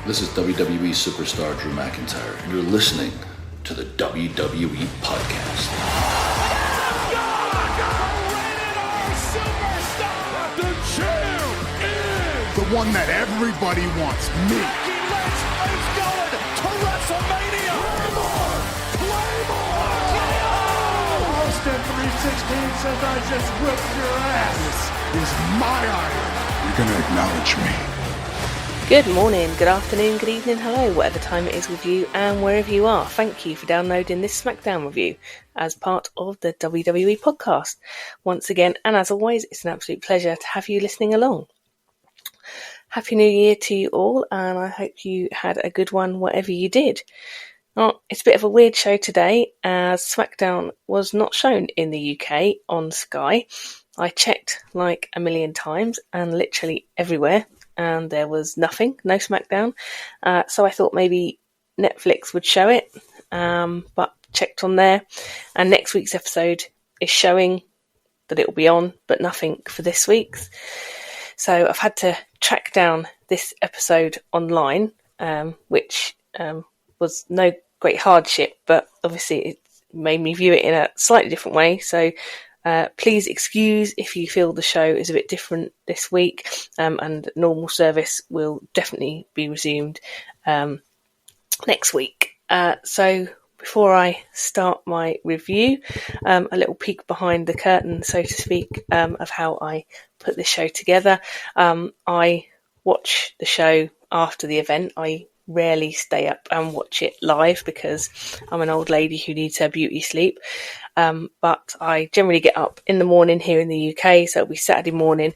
This is WWE superstar Drew McIntyre, and you're listening to the WWE Podcast. The champ is the one that everybody wants, me. It's going to WrestleMania. Claymore! Austin 316 says I just whipped your ass. This is my iron. You're going to acknowledge me. Good morning, good afternoon, good evening, hello, whatever time it is with you and wherever you are. Thank you for downloading this SmackDown review as part of the WWE podcast. Once again, and as always, it's an absolute pleasure to have you listening along. Happy New Year to you all, and I hope you had a good one, whatever you did. Well, it's a bit of a weird show today, as SmackDown was not shown in the UK on Sky. I checked like a million times and literally everywhere, and there was nothing, no SmackDown. So I thought maybe Netflix would show it, but checked on there. And next week's episode is showing that it will be on, but nothing for this week's. So I've had to track down this episode online, which was no great hardship, but obviously it made me view it in a slightly different way. So please excuse if you feel the show is a bit different this week, and normal service will definitely be resumed next week. So before I start my review, a little peek behind the curtain, so to speak, of how I put this show together. I watch the show after the event. I rarely stay up and watch it live because I'm an old lady who needs her beauty sleep. But I generally get up in the morning here in the UK, so it'll be Saturday morning,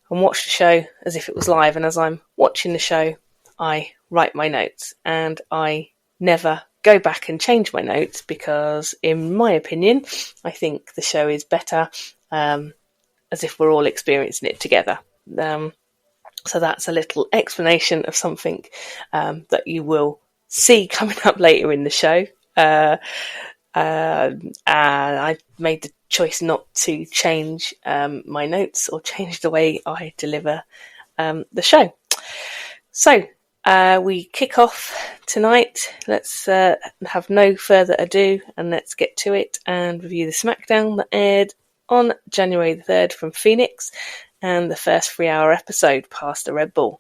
and watch the show as if it was live. And as I'm watching the show, I write my notes, and I never go back and change my notes because, in my opinion, I think the show is better as if we're all experiencing it together. So that's a little explanation of something that you will see coming up later in the show. And I made the choice not to change my notes or change the way I deliver the show. So we kick off tonight. Let's have no further ado and let's get to it and review the SmackDown that aired on January the 3rd from Phoenix, and the first 3-hour episode past the Red Bull.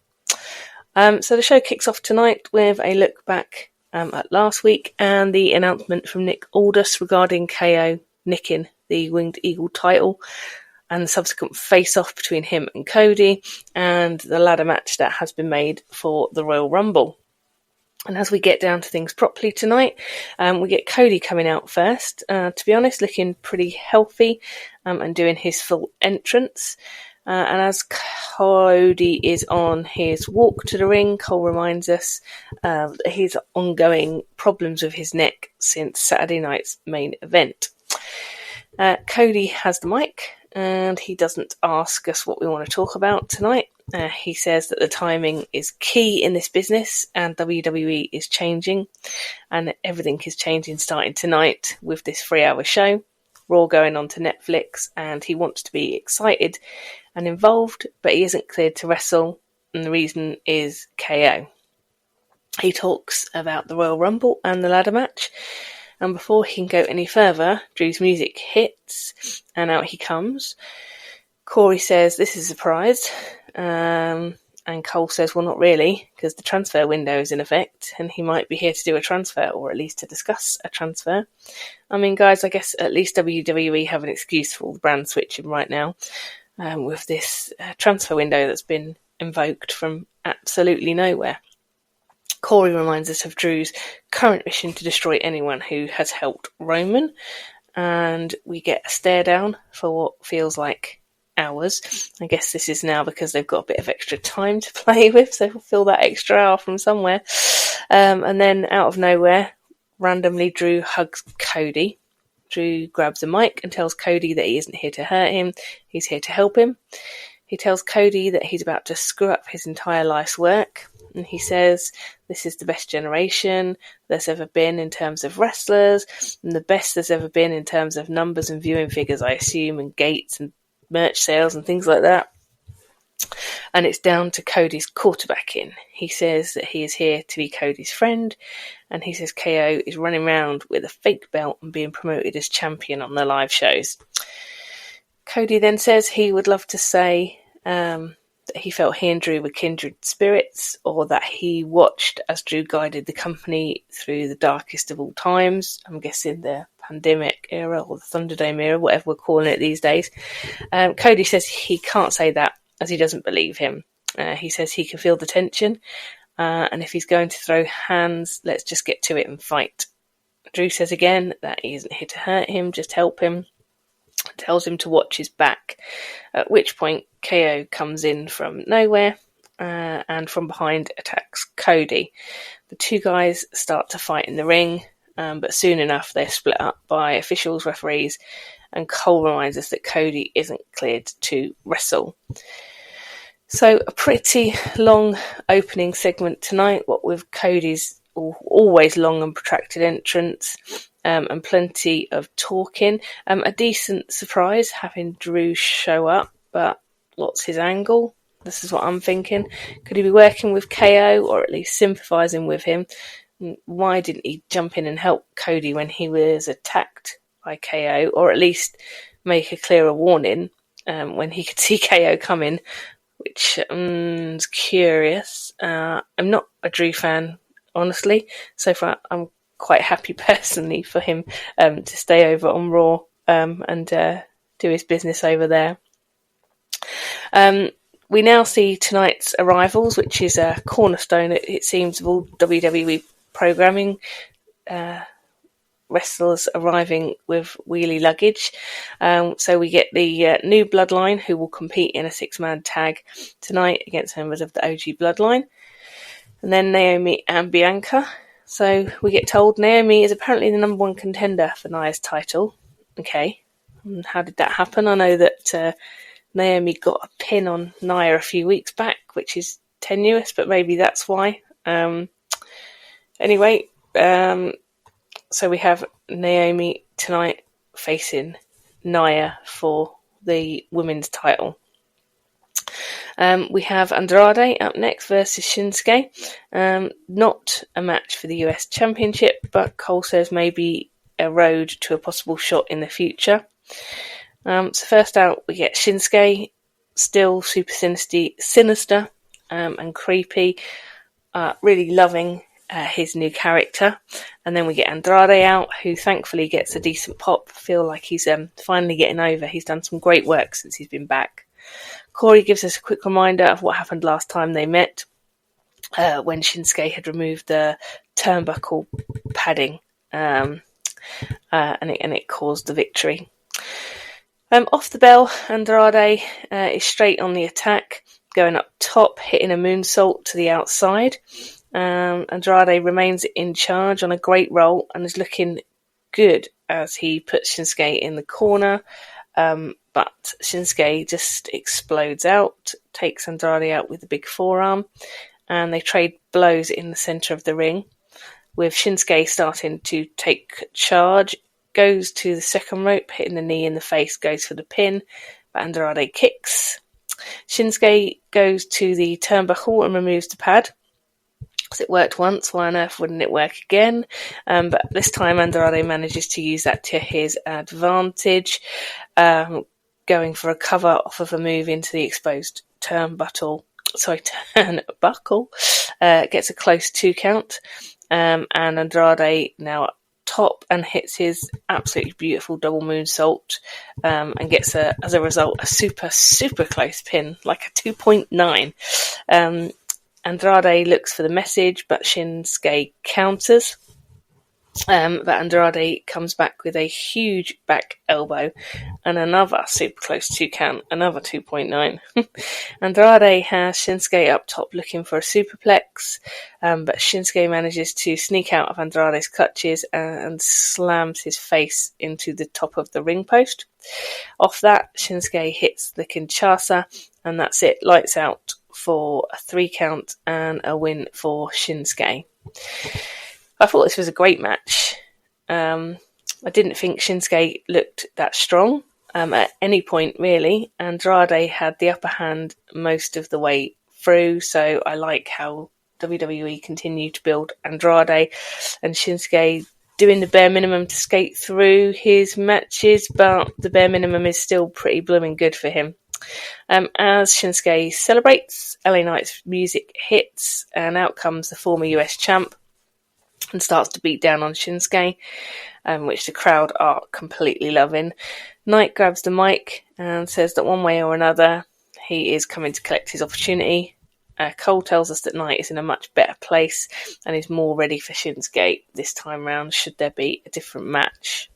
So the show kicks off tonight with a look back at last week and the announcement from Nick Aldis regarding KO nicking the Winged Eagle title, and the subsequent face-off between him and Cody, and the ladder match that has been made for the Royal Rumble. And as we get down to things properly tonight, we get Cody coming out first, to be honest, looking pretty healthy and doing his full entrance. And as Cody is on his walk to the ring, Cole reminds us his ongoing problems with his neck since Saturday night's main event. Cody has the mic, and he doesn't ask us what we want to talk about tonight. He says that the timing is key in this business, and WWE is changing, and everything is changing starting tonight with this 3-hour show. Raw going on to Netflix, and he wants to be excited and involved, but he isn't cleared to wrestle, and the reason is KO. He talks about the Royal Rumble and the ladder match, and before he can go any further, Drew's music hits, and out he comes. Corey says this is a surprise, and Cole says, well, not really, because the transfer window is in effect, and he might be here to do a transfer, or at least to discuss a transfer. I mean, guys, I guess at least WWE have an excuse for all the brand switching right now, with this transfer window that's been invoked from absolutely nowhere. Corey reminds us of Drew's current mission to destroy anyone who has helped Roman, and we get a stare down for what feels like hours. I guess this is now because they've got a bit of extra time to play with, so we'll fill that extra hour from somewhere. And then out of nowhere, randomly Drew hugs Cody. Drew grabs a mic and tells Cody that he isn't here to hurt him, he's here to help him. He tells Cody that he's about to screw up his entire life's work, and he says this is the best generation there's ever been in terms of wrestlers, and the best there's ever been in terms of numbers and viewing figures, I assume, and gates and merch sales and things like that. And it's down to Cody's quarterbacking. He says that he is here to be Cody's friend, and he says KO is running around with a fake belt and being promoted as champion on the live shows. Cody then says he would love to say that he felt he and Drew were kindred spirits, or that he watched as Drew guided the company through the darkest of all times. I'm guessing the pandemic era or the Thunderdome era, whatever we're calling it these days. Cody says he can't say that as he doesn't believe him. He says he can feel the tension, and if he's going to throw hands, let's just get to it and fight. Drew says again that he isn't here to hurt him, just help him. Tells him to watch his back, at which point KO comes in from nowhere and from behind attacks Cody. The two guys start to fight in the ring, but soon enough they're split up by officials, referees, and Cole reminds us that Cody isn't cleared to wrestle. So a pretty long opening segment tonight, what with Cody's always long and protracted entrance, and plenty of talking. A decent surprise having Drew show up, but what's his angle? This is what I'm thinking. Could he be working with KO, or at least sympathising with him? Why didn't he jump in and help Cody when he was attacked by KO, or at least make a clearer warning when he could see KO coming, which is curious. I'm not a Drew fan, honestly. So far, I'm quite happy personally for him to stay over on Raw and do his business over there. We now see tonight's arrivals, which is a cornerstone, it seems, of all WWE programming. Wrestlers arriving with wheelie luggage. So we get the new Bloodline, who will compete in a 6-man tag tonight against members of the OG Bloodline. And then Naomi and Bianca. So we get told Naomi is apparently the number 1 contender for Nia's title. Okay. And how did that happen? I know that Naomi got a pin on Nia a few weeks back, which is tenuous, but maybe that's why. Anyway, so we have Naomi tonight facing Nia for the women's title. We have Andrade up next versus Shinsuke. Not a match for the US Championship, but Cole says maybe a road to a possible shot in the future. So first out, we get Shinsuke, still super sinister and creepy. Really loving his new character. And then we get Andrade out, who thankfully gets a decent pop. Feel like he's finally getting over. He's done some great work since he's been back. Corey gives us a quick reminder of what happened last time they met, when Shinsuke had removed the turnbuckle padding, and it caused the victory. Off the bell, Andrade is straight on the attack, going up top, hitting a moonsault to the outside. Andrade remains in charge on a great roll and is looking good as he puts Shinsuke in the corner. But Shinsuke just explodes out, takes Andrade out with a big forearm, and they trade blows in the centre of the ring, with Shinsuke starting to take charge, goes to the second rope, hitting the knee in the face, goes for the pin, but Andrade kicks. Shinsuke goes to the turnbuckle and removes the pad. Because it worked once, why on earth wouldn't it work again? But this time Andrade manages to use that to his advantage, going for a cover off of a move into the exposed turnbuckle. Gets a close 2 count, and Andrade now up top and hits his absolutely beautiful double moonsault, and gets as a result a super close pin, like a 2.9. Andrade looks for the message, but Shinsuke counters. But Andrade comes back with a huge back elbow and another super close 2 count, another 2.9. Andrade has Shinsuke up top looking for a superplex, but Shinsuke manages to sneak out of Andrade's clutches and slams his face into the top of the ring post. Off that, Shinsuke hits the Kinshasa, and that's it. Lights out for a 3 count and a win for Shinsuke. I thought this was a great match. I didn't think Shinsuke looked that strong. at any point, really. Andrade had the upper hand most of the way through, so I like how WWE continue to build Andrade, and Shinsuke doing the bare minimum to skate through his matches, but the bare minimum is still pretty blooming good for him. As Shinsuke celebrates, LA Knight's music hits, and out comes the former US champ and starts to beat down on Shinsuke, which the crowd are completely loving. Knight grabs the mic and says that one way or another he is coming to collect his opportunity. Cole tells us that Knight is in a much better place and is more ready for Shinsuke this time round should there be a different match.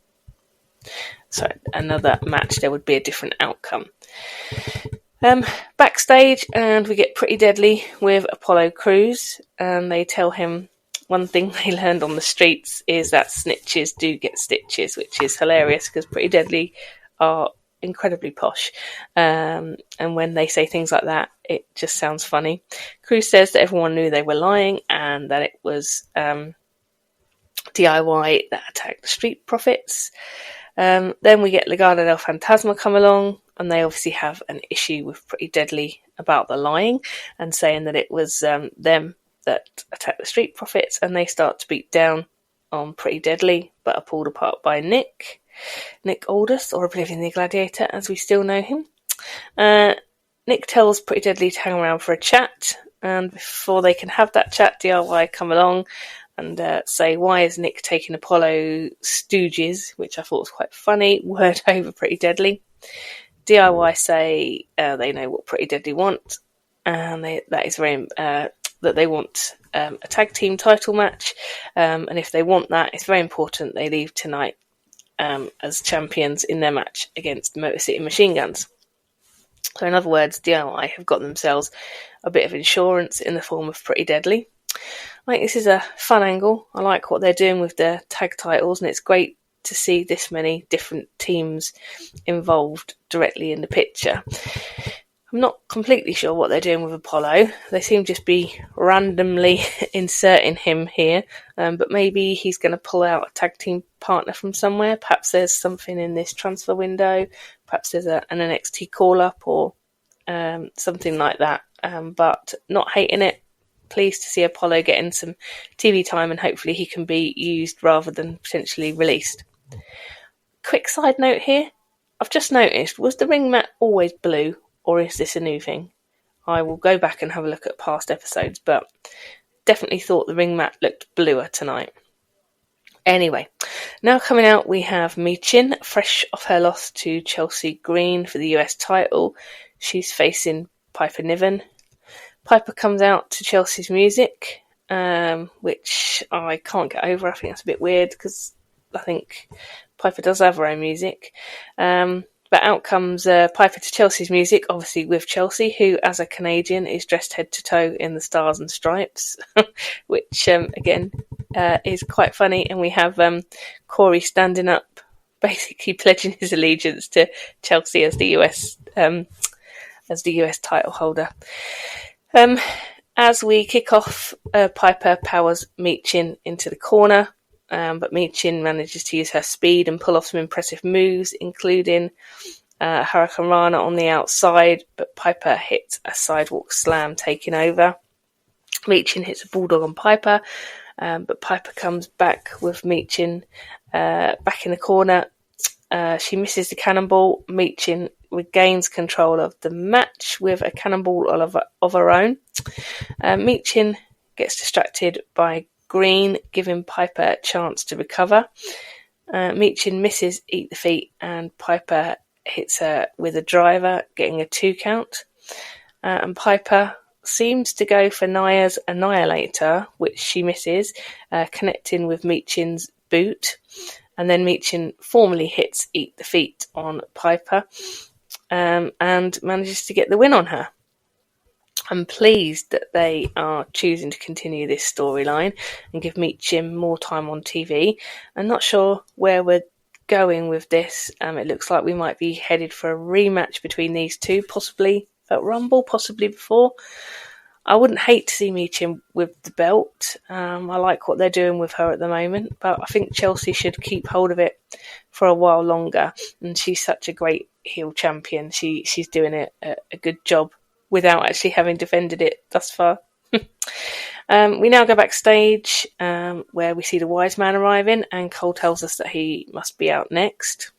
So another match, there would be a different outcome. Backstage, and we get Pretty Deadly with Apollo Crews, and they tell him one thing they learned on the streets is that snitches do get stitches, which is hilarious because Pretty Deadly are incredibly posh, and when they say things like that, it just sounds funny. Crews says that everyone knew they were lying and that it was DIY that attacked the Street Profits. Then we get Legado del Fantasma come along, and they obviously have an issue with Pretty Deadly about the lying and saying that it was them that attacked the Street Profits, and they start to beat down on Pretty Deadly, but are pulled apart by Nick Aldis, or Oblivion the Gladiator as we still know him. Nick tells Pretty Deadly to hang around for a chat, and before they can have that chat, DIY come along and say, why is Nick taking Apollo Stooges, which I thought was quite funny, word over Pretty Deadly. DIY say they know what Pretty Deadly want, and that they want a tag team title match, and if they want that, it's very important they leave tonight as champions in their match against Motor City Machine Guns. So in other words, DIY have got themselves a bit of insurance in the form of Pretty Deadly. I think this is a fun angle. I like what they're doing with their tag titles, and it's great to see this many different teams involved directly in the picture. I'm not completely sure what they're doing with Apollo. They seem to just be randomly inserting him here, but maybe he's going to pull out a tag team partner from somewhere. Perhaps there's something in this transfer window. Perhaps there's an NXT call-up or something like that, but not hating it. Pleased to see Apollo getting some TV time, and hopefully he can be used rather than potentially released. Quick side note here. I've just noticed, was the ring mat always blue, or is this a new thing? I will go back and have a look at past episodes, but definitely thought the ring mat looked bluer tonight. Anyway, now coming out we have Michin, fresh off her loss to Chelsea Green for the US title. She's facing Piper Niven. Piper comes out to Chelsea's music, which I can't get over. I think that's a bit weird because I think Piper does have her own music. But out comes Piper to Chelsea's music, obviously with Chelsea, who, as a Canadian, is dressed head to toe in the Stars and Stripes, which, again, is quite funny. And we have Corey standing up, basically pledging his allegiance to Chelsea as the US title holder. As we kick off, Piper powers Michin into the corner, but Michin manages to use her speed and pull off some impressive moves, including Hurricane Rana on the outside, but Piper hits a sidewalk slam, taking over. Michin hits a bulldog on Piper, but Piper comes back with Michin back in the corner. She misses the cannonball. Michin regains control of the match with a cannonball of her own. Michin gets distracted by Green, giving Piper a chance to recover. Michin misses Eat the Feet, and Piper hits her with a driver, getting a 2 count. And Piper seems to go for Naya's Annihilator, which she misses, connecting with Michin's boot. And then Michin formally hits Eat the Feet on Piper, and manages to get the win on her. I'm pleased that they are choosing to continue this storyline and give Michin more time on TV. I'm not sure where we're going with this. It looks like we might be headed for a rematch between these two, possibly at Rumble, possibly before. I wouldn't hate to see Michin with the belt. I like what they're doing with her at the moment, but I think Chelsea should keep hold of it for a while longer. And she's such a great heel champion. She's doing a good job without actually having defended it thus far. We now go backstage where we see the Wise Man arriving, and Cole tells us that he must be out next.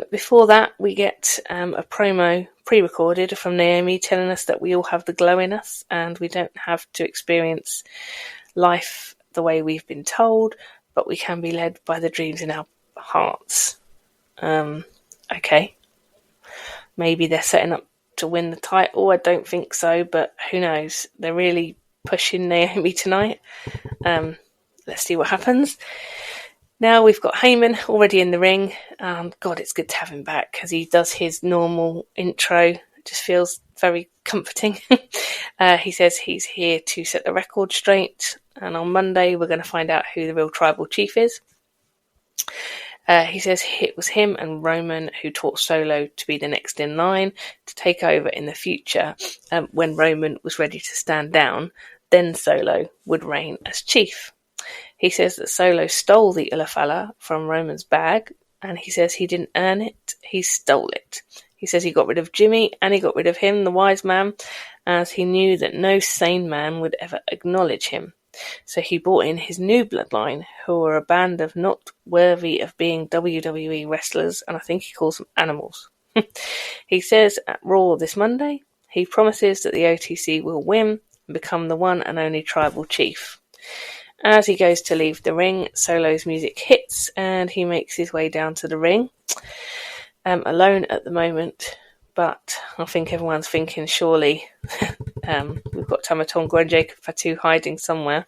Before that, we get a promo pre-recorded from Naomi telling us that we all have the glow in us and we don't have to experience life the way we've been told, but we can be led by the dreams in our hearts. Okay. Maybe they're setting up to win the title. I don't think so, but who knows? They're really pushing Naomi tonight. Let's see what happens. Now we've got Heyman already in the ring. God, it's good to have him back because he does his normal intro. It just feels very comforting. He says he's here to set the record straight, and on Monday we're going to find out who the real tribal chief is. He says it was him and Roman who taught Solo to be the next in line to take over in the future. When Roman was ready to stand down, then Solo would reign as chief. He says that Solo stole the Ulafala from Roman's bag, and he says he didn't earn it, he stole it. He says he got rid of Jimmy, and he got rid of him, the wise man, as he knew that no sane man would ever acknowledge him. So he brought in his new bloodline, who were a band of not worthy of being WWE wrestlers, and I think he calls them animals. He says at Raw this Monday, he promises that the OTC will win and become the one and only tribal chief. As he goes to leave the ring, Solo's music hits and he makes his way down to the ring. Alone at the moment, but I think everyone's thinking surely we've got Tama Tonga and Jacob Fatu hiding somewhere.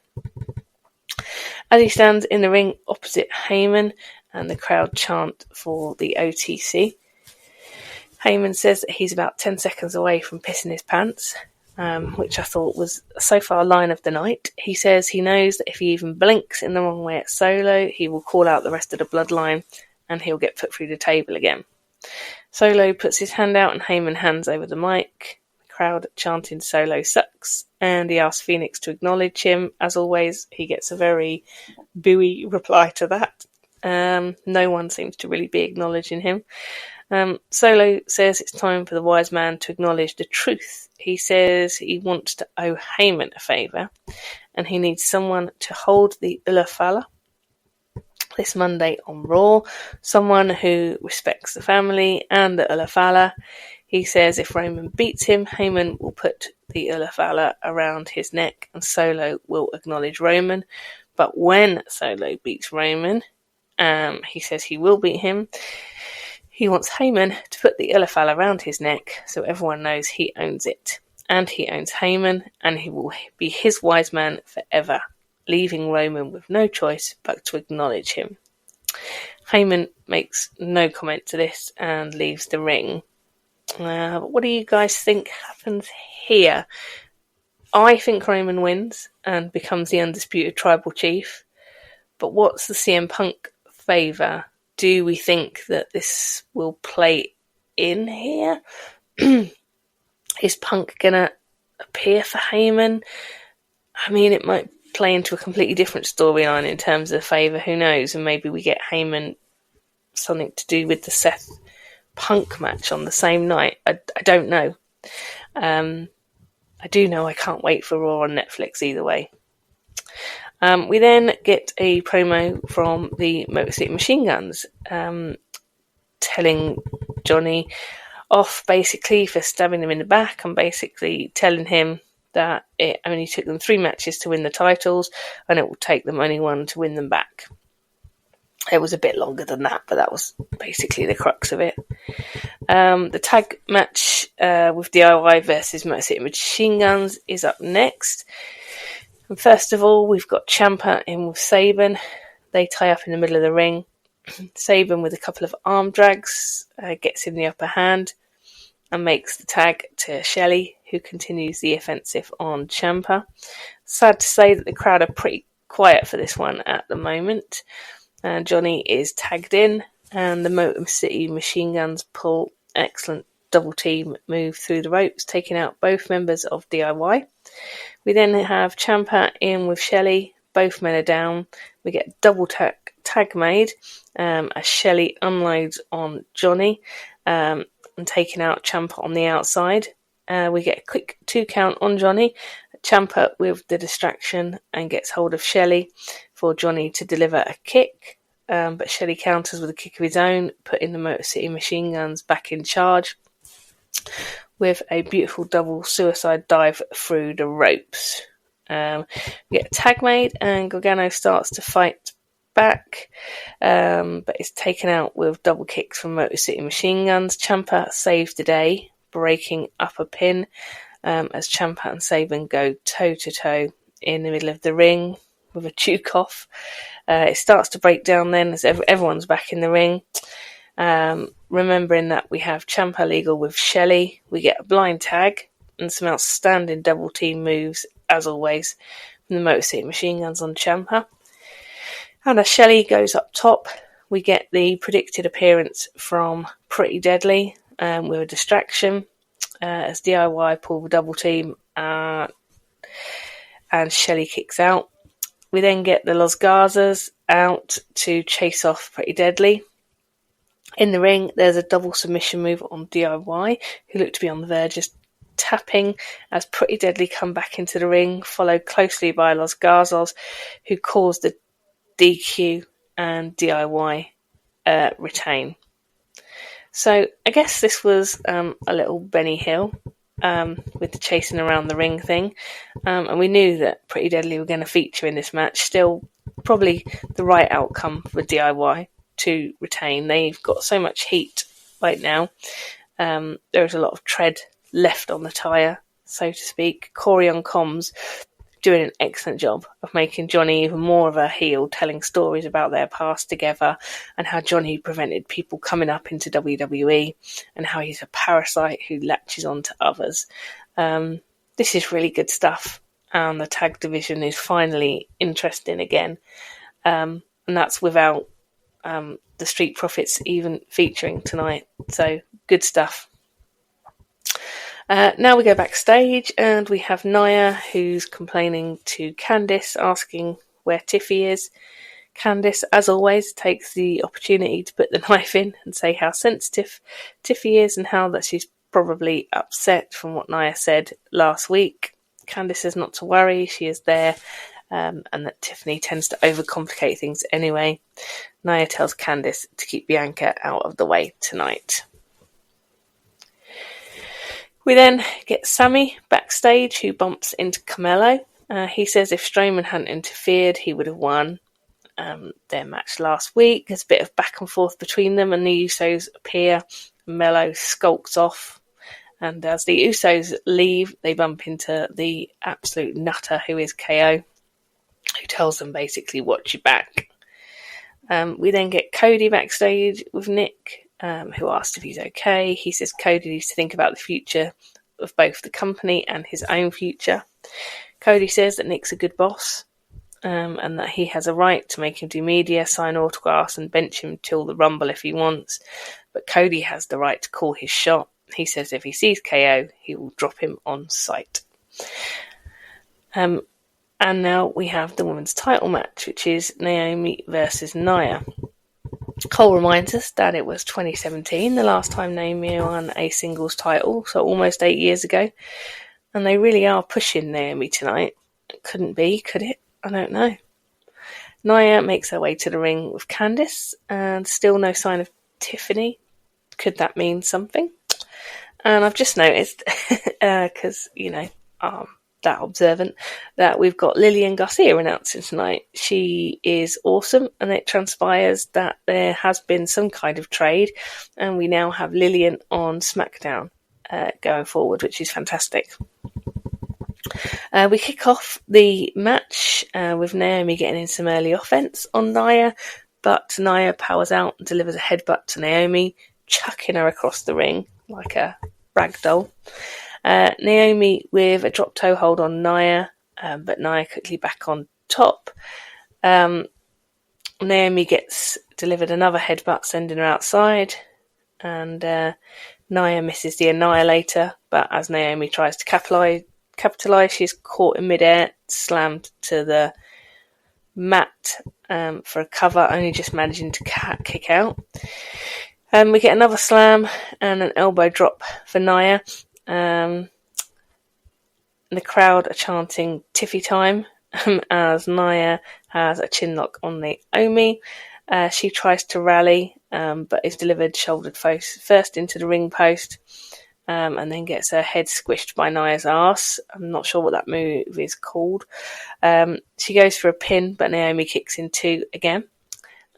As he stands in the ring opposite Heyman and the crowd chant for the OTC, Heyman says that he's about 10 seconds away from pissing his pants. Which I thought was so far line of the night. He says he knows that if he even blinks in the wrong way at Solo, he will call out the rest of the bloodline and he'll get put through the table again. Solo puts his hand out and Heyman hands over the mic. The crowd chanting Solo sucks, and he asks Phoenix to acknowledge him. As always, he gets a very booey reply to that. No one seems to really be acknowledging him. Solo says it's time for the wise man to acknowledge the truth. He says he wants to owe Heyman a favour, and he needs someone to hold the Ulafala this Monday on Raw, someone who respects the family and the Ulafala. He says if Roman beats him, Heyman will put the Ulafala around his neck and Solo will acknowledge Roman. But when Solo beats Roman, he says he will beat him. He wants Heyman to put the Ulafala around his neck so everyone knows he owns it. And he owns Heyman, and he will be his wise man forever, leaving Roman with no choice but to acknowledge him. Heyman makes no comment to this and leaves the ring. What do you guys think happens here? I think Roman wins and becomes the undisputed tribal chief. But what's the CM Punk favour? Do we think that this will play in here? Is Punk going to appear for Heyman? I mean, it might play into a completely different storyline in terms of favour. Who knows? And maybe we get Heyman something to do with the Seth Punk match on the same night. I don't know. I do know I can't wait for Raw on Netflix either way. We then get a promo from the Motor City Machine Guns, telling Johnny off basically for stabbing him in the back and basically telling him that it only took them 3 matches to win the titles and it will take them only 1 to win them back. It was a bit longer than that, but that was basically the crux of it. The tag match with DIY versus Motor City Machine Guns is up next. And first of all, we've got Ciampa in with Sabin. They tie up in the middle of the ring. Sabin, with a couple of arm drags, gets in the upper hand and makes the tag to Shelley, who continues the offensive on Ciampa. Sad to say that the crowd are pretty quiet for this one at the moment. Johnny is tagged in, and the Motor City Machine Guns pull excellent double team move through the ropes, taking out both members of DIY. We then have Ciampa in with Shelley. Both men are down. We get double tag made as Shelley unloads on Johnny and taking out Ciampa on the outside. We get a quick 2 count on Johnny. Ciampa with the distraction and gets hold of Shelley for Johnny to deliver a kick. But Shelley counters with a kick of his own, putting the Motor City Machine Guns back in charge with a beautiful double suicide dive through the ropes. We get a tag made and Gargano starts to fight back, but is taken out with double kicks from Motor City Machine Guns. Ciampa saves the day, breaking up a pin as Ciampa and Saban go toe-to-toe in the middle of the ring with a juke off. It starts to break down then as everyone's back in the ring. Remembering that we have Ciampa legal with Shelley, we get a blind tag and some outstanding double team moves, as always, from the Motor City Machine Guns on Ciampa. And as Shelley goes up top, we get the predicted appearance from Pretty Deadly with a distraction as DIY pull the double team and Shelley kicks out. We then get the Los Garzas out to chase off Pretty Deadly. In the ring, there's a double submission move on DIY, who look to be on the verge of tapping as Pretty Deadly come back into the ring, followed closely by Los Garzas, who cause the DQ and DIY retain. So I guess this was a little Benny Hill with the chasing around the ring thing. And we knew that Pretty Deadly were going to feature in this match. Still, probably the right outcome for DIY to retain. They've got so much heat right now. There is a lot of tread left on the tyre, so to speak. Corey on comms doing an excellent job of making Johnny even more of a heel, telling stories about their past together and how Johnny prevented people coming up into WWE and how he's a parasite who latches on to others. This is really good stuff, and the tag division is finally interesting again, and that's without the Street Profits even featuring tonight. So good stuff. Now we go backstage and we have Nia, who's complaining to Candice, asking where Tiffy is. Candice, as always, takes the opportunity to put the knife in and say how sensitive Tiffy is and how that she's probably upset from what Nia said last week. Candice says not to worry, she is there, and that Tiffany tends to overcomplicate things anyway. Nia tells Candice to keep Bianca out of the way tonight. We then get Sammy backstage, who bumps into Carmelo. He says if Strowman hadn't interfered, he would have won. Their match last week, there's a bit of back and forth between them, and the Usos appear. Mello skulks off, and as the Usos leave, they bump into the absolute nutter who is KO, who tells them basically watch your back. We then get Cody backstage with Nick, who asked if he's okay. He says Cody needs to think about the future of both the company and his own future. Cody says that Nick's a good boss, and that he has a right to make him do media, sign autographs and bench him till the Rumble if he wants. But Cody has the right to call his shot. He says if he sees KO, he will drop him on sight. And now we have the women's title match, which is Naomi versus Nia. Cole reminds us that it was 2017, the last time Naomi won a singles title, so almost 8 years ago. And they really are pushing Naomi tonight. It couldn't be, could it? I don't know. Nia makes her way to the ring with Candice, and still no sign of Tiffany. Could that mean something? And I've just noticed, because, that observant, that we've got Lillian Garcia announcing tonight. She is awesome, and it transpires that there has been some kind of trade, and we now have Lillian on SmackDown going forward, which is fantastic. We kick off the match with Naomi getting in some early offense on Nia, but Nia powers out and delivers a headbutt to Naomi, chucking her across the ring like a ragdoll. Naomi with a drop toe hold on Nia, but Nia quickly back on top. Naomi gets delivered another headbutt, sending her outside, and Nia misses the Annihilator, but as Naomi tries to capitalise, she's caught in midair, slammed to the mat for a cover, only just managing to kick out. We get another slam and an elbow drop for Nia. The crowd are chanting Tiffy time as Nia has a chin lock on Naomi. She tries to rally, but is delivered shouldered first into the ring post, and then gets her head squished by Nia's arse. I'm not sure what that move is called. She goes for a pin, but Naomi kicks in 2 again.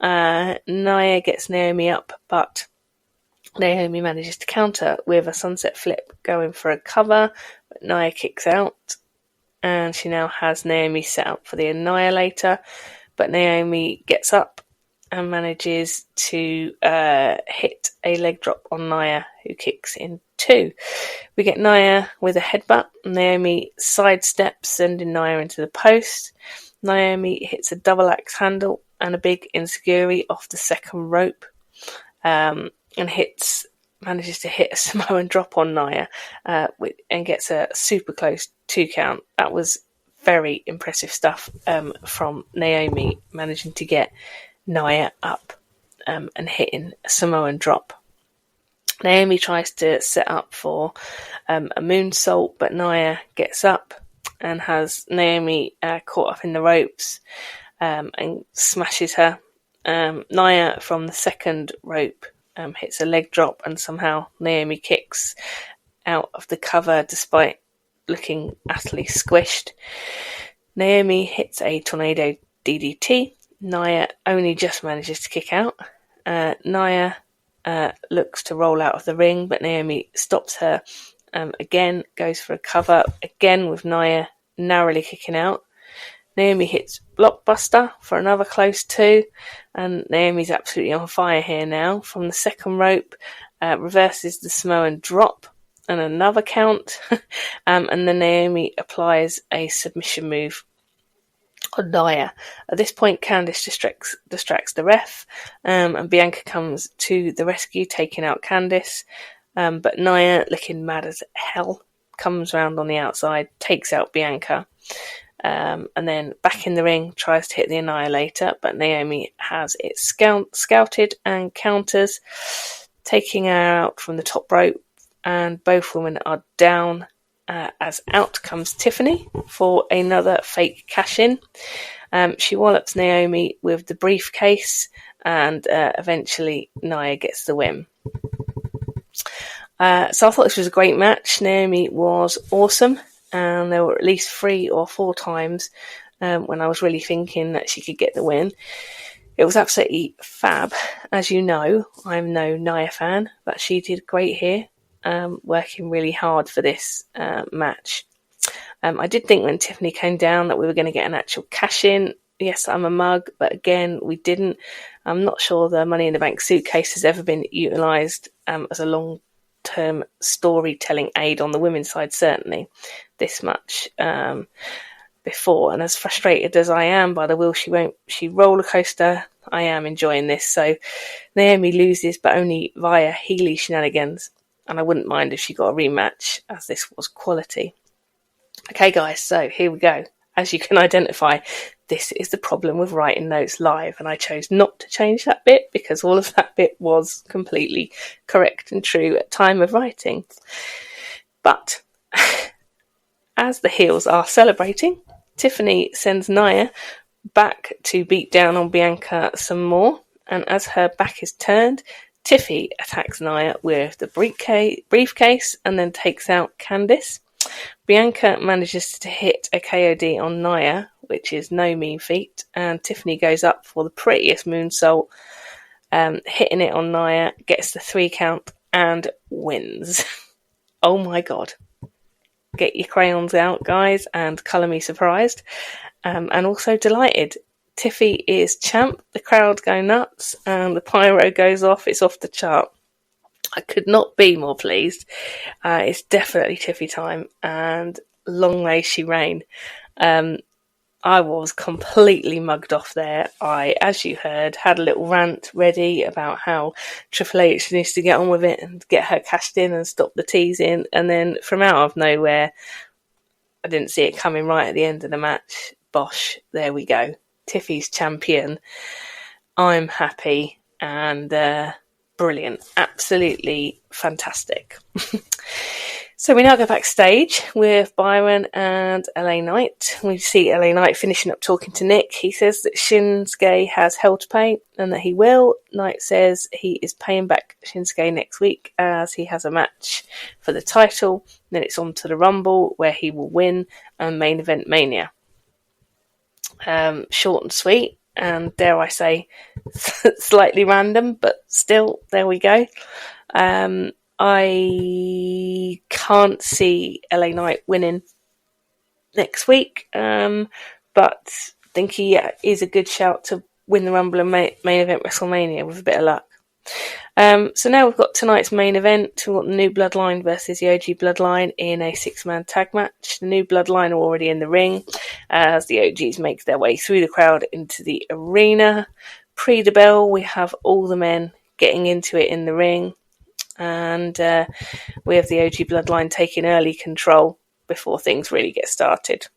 Nia gets Naomi up, but Naomi manages to counter with a sunset flip, going for a cover, but Nia kicks out, and she now has Naomi set up for the Annihilator, but Naomi gets up and manages to hit a leg drop on Nia, who kicks in 2. We get Nia with a headbutt. Naomi sidesteps, sending Nia into the post. Naomi hits a double axe handle and a big enziguri off the second rope, and manages to hit a Samoan drop on Nia, and gets a super close 2 count. That was very impressive stuff from Naomi, managing to get Nia up and hitting a Samoan drop. Naomi tries to set up for a moonsault, but Nia gets up and has Naomi caught up in the ropes and smashes her. Nia from the second rope hits a leg drop, and somehow Naomi kicks out of the cover despite looking utterly squished. Naomi hits a tornado DDT. Nia only just manages to kick out. Nia looks to roll out of the ring, but Naomi stops her again, goes for a cover, again with Nia narrowly kicking out. Naomi hits Blockbuster for another close 2, and Naomi's absolutely on fire here now. From the second rope, reverses the Samoan drop and another count, and then Naomi applies a submission move on Nia. At this point, Candice distracts the ref, and Bianca comes to the rescue, taking out Candice, but Nia, looking mad as hell, comes round on the outside, takes out Bianca, and then back in the ring, tries to hit the Annihilator, but Naomi has it scouted and counters, taking her out from the top rope, and both women are down, as out comes Tiffany for another fake cash-in. She wallops Naomi with the briefcase, and eventually Nia gets the win. So I thought this was a great match. Naomi was awesome, and there were at least 3 or 4 times when I was really thinking that she could get the win. It was absolutely fab. As you know, I'm no Nia fan, but she did great here, working really hard for this match. I did think when Tiffany came down that we were going to get an actual cash-in. Yes, I'm a mug, but again, we didn't. I'm not sure the Money in the Bank suitcase has ever been utilised as a long-term storytelling aid on the women's side, certainly this much before. And as frustrated as I am by the Will She roller coaster, I am enjoying this. So Naomi loses, but only via Healy shenanigans, and I wouldn't mind if she got a rematch, as this was quality. Okay guys, so here we go. As you can identify, this is the problem with writing notes live, and I chose not to change that bit because all of that bit was completely correct and true at time of writing. But as the heels are celebrating, Tiffany sends Nia back to beat down on Bianca some more, and as her back is turned, Tiffy attacks Nia with the briefcase and then takes out Candice. Bianca manages to hit a KOD on Nia, which is no mean feat, and Tiffany goes up for the prettiest moonsault, hitting it on Nia, gets the 3 count and wins. Oh my god. Get your crayons out, guys, and colour me surprised, and also delighted. Tiffy is champ, the crowd go nuts, and the pyro goes off. It's off the chart. I could not be more pleased. It's definitely Tiffy time, and long may she reign. I I was completely mugged off there. I, as you heard, had a little rant ready about how Triple H needs to get on with it and get her cashed in and stop the teasing. And then from out of nowhere, I didn't see it coming right at the end of the match. Bosh, there we go. Tiffy's champion. I'm happy and brilliant. Absolutely fantastic. So we now go backstage with Byron and LA Knight. We see LA Knight finishing up talking to Nick. He says that Shinsuke has hell to pay and that he will. Knight says he is paying back Shinsuke next week as he has a match for the title. Then it's on to the Rumble where he will win and main event Mania. Short and sweet and dare I say slightly random, but still, there we go. I can't see LA Knight winning next week, but think he is a good shout to win the Rumble and main event WrestleMania with a bit of luck. So now we've got tonight's main event. We've got the New Bloodline versus the OG Bloodline in a 6-man tag match. The New Bloodline are already in the ring as the OGs make their way through the crowd into the arena. Pre the bell, we have all the men getting into it in the ring. And we have the OG Bloodline taking early control before things really get started.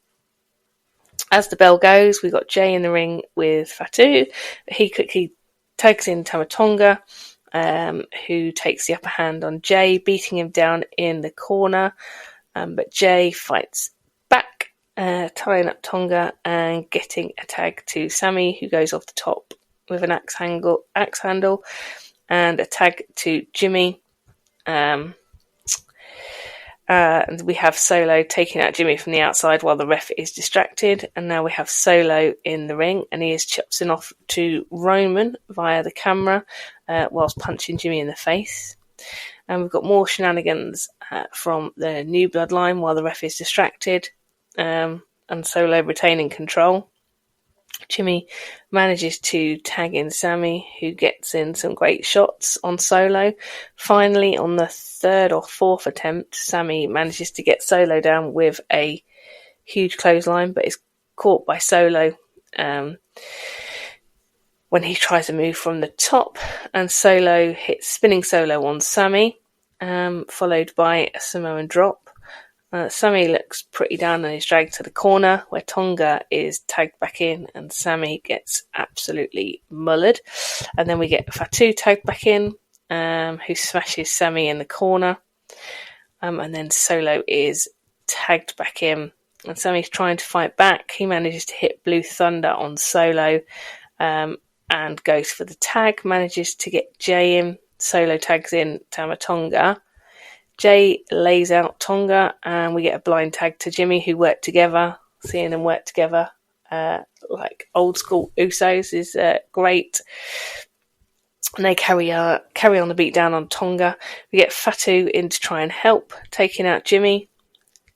As the bell goes, we've got Jay in the ring with Fatu. He quickly tags in Tama Tonga, who takes the upper hand on Jay, beating him down in the corner. But Jay fights back, tying up Tonga and getting a tag to Sammy, who goes off the top with an axe handle, and a tag to Jimmy. And we have Solo taking out Jimmy from the outside while the ref is distracted. And now we have Solo in the ring and he is chopping off to Roman via the camera whilst punching Jimmy in the face. And we've got more shenanigans from the New Bloodline while the ref is distracted and Solo retaining control. Jimmy manages to tag in Sammy, who gets in some great shots on Solo. Finally, on the 3rd or 4th attempt, Sammy manages to get Solo down with a huge clothesline, but is caught by Solo when he tries to move from the top, and Solo hits spinning Solo on Sammy, followed by a Samoan drop. Sammy looks pretty down and is dragged to the corner where Tonga is tagged back in and Sammy gets absolutely mullered. And then we get Fatu tagged back in, who smashes Sammy in the corner. And then Solo is tagged back in and Sammy's trying to fight back. He manages to hit Blue Thunder on Solo and goes for the tag, manages to get Jay in. Solo tags in Tama Tonga. Jay lays out Tonga and we get a blind tag to Jimmy, who work together. Seeing them work together like old school Usos is great. And they carry on the beat down on Tonga. We get Fatu in to try and help, taking out Jimmy.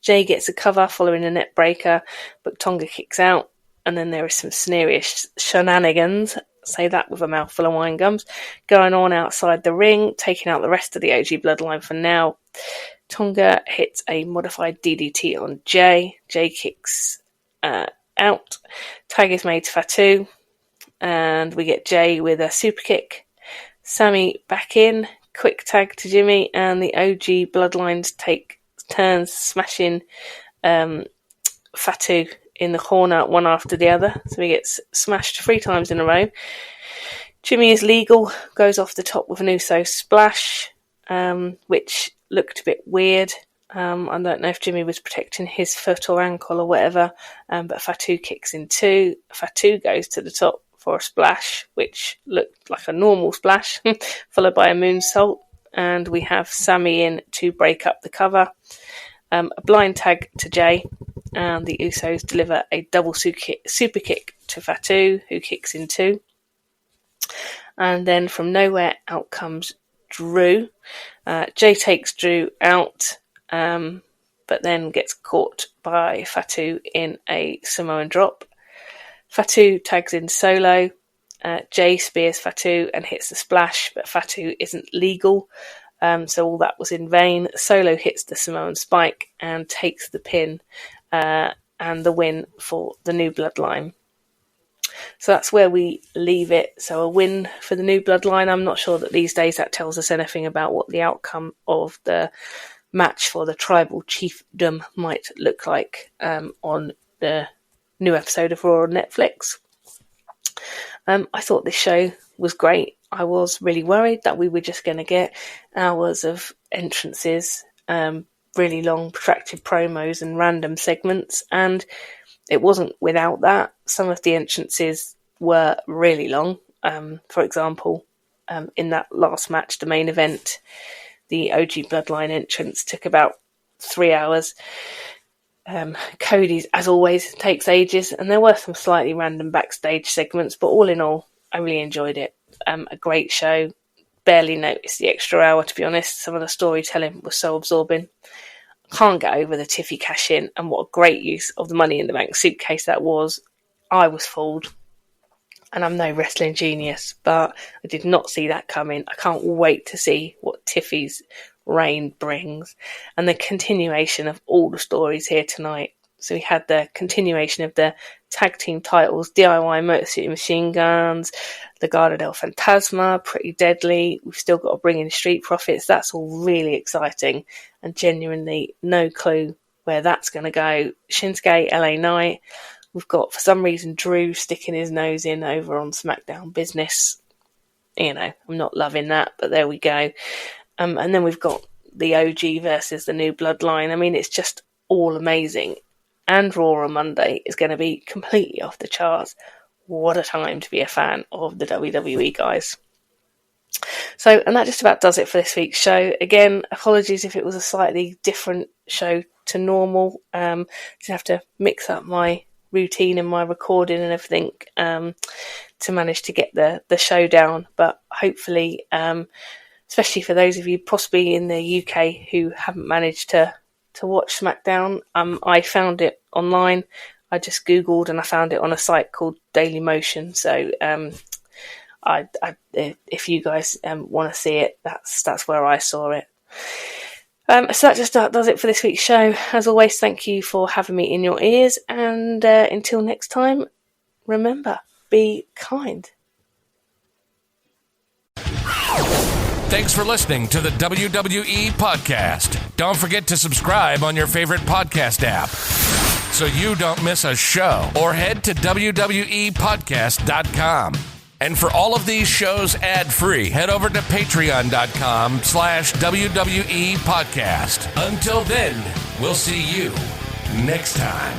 Jay gets a cover following a net breaker, but Tonga kicks out. And then there is some snerish shenanigans, say that with a mouthful of wine gums, going on outside the ring, taking out the rest of the OG Bloodline for now. Tonga hits a modified DDT on Jay. Jay kicks out. Tag is made to Fatu. And we get Jay with a super kick. Sammy back in. Quick tag to Jimmy. And the OG Bloodlines take turns smashing Fatu in the corner one after the other. So he gets smashed 3 times in a row. Jimmy is legal. Goes off the top with an Uso splash. Which looked a bit weird. I don't know if Jimmy was protecting his foot or ankle or whatever, but Fatu kicks in 2. Fatu goes to the top for a splash, which looked like a normal splash, followed by a moonsault, and we have Sammy in to break up the cover. A blind tag to Jay, and the Usos deliver a double super kick to Fatu, who kicks in 2. And then from nowhere out comes Drew. Jay takes Drew out, but then gets caught by Fatu in a Samoan drop. Fatu tags in Solo. Jay spears Fatu and hits the splash, but Fatu isn't legal, so all that was in vain. Solo hits the Samoan spike and takes the pin, and and the win for the New Bloodline. So that's where we leave it. So a win for the New Bloodline. I'm not sure that these days that tells us anything about what the outcome of the match for the Tribal Chiefdom might look like on the new episode of Raw on Netflix. I thought this show was great. I was really worried that we were just going to get hours of entrances, really long protracted promos and random segments, and it wasn't without that. Some of the entrances were really long. For example, in that last match, the main event, the OG Bloodline entrance took about 3 hours. Cody's, as always, takes ages, and there were some slightly random backstage segments, but all in all, I really enjoyed it. A great show. Barely noticed the extra hour, to be honest. Some of the storytelling was so absorbing. Can't get over the Tiffy cash-in, and what a great use of the Money in the Bank suitcase that was. I was fooled, and I'm no wrestling genius, but I did not see that coming. I can't wait to see what Tiffy's reign brings, and the continuation of all the stories here tonight. So we had the continuation of the tag team titles, DIY Motor City Machine Guns, Legado del Fantasma, Pretty Deadly. We've still got to bring in Street Profits. That's all really exciting, and genuinely no clue where that's going to go. Shinsuke, LA Knight. We've got, for some reason, Drew sticking his nose in over on SmackDown Business. You know, I'm not loving that, but there we go. And then we've got the OG versus the New Bloodline. I mean, it's just all amazing. And Raw on Monday is going to be completely off the charts. What a time to be a fan of the WWE, guys. So, and that just about does it for this week's show. Again, apologies if it was a slightly different show to normal. Just have to mix up my routine and my recording and everything to manage to get the show down. But hopefully, especially for those of you possibly in the UK who haven't managed to watch SmackDown, I found it online. I just Googled and I found it on a site called Daily Motion. So if you guys want to see it, that's where I saw it. So that just does it for this week's show. As always, thank you for having me in your ears, and until next time, remember, be kind. Thanks for listening to the WWE Podcast. Don't forget to subscribe on your favorite podcast app so you don't miss a show, or head to WWEpodcast.com. And for all of these shows ad-free, head over to patreon.com/WWE Podcast. Until then, we'll see you next time.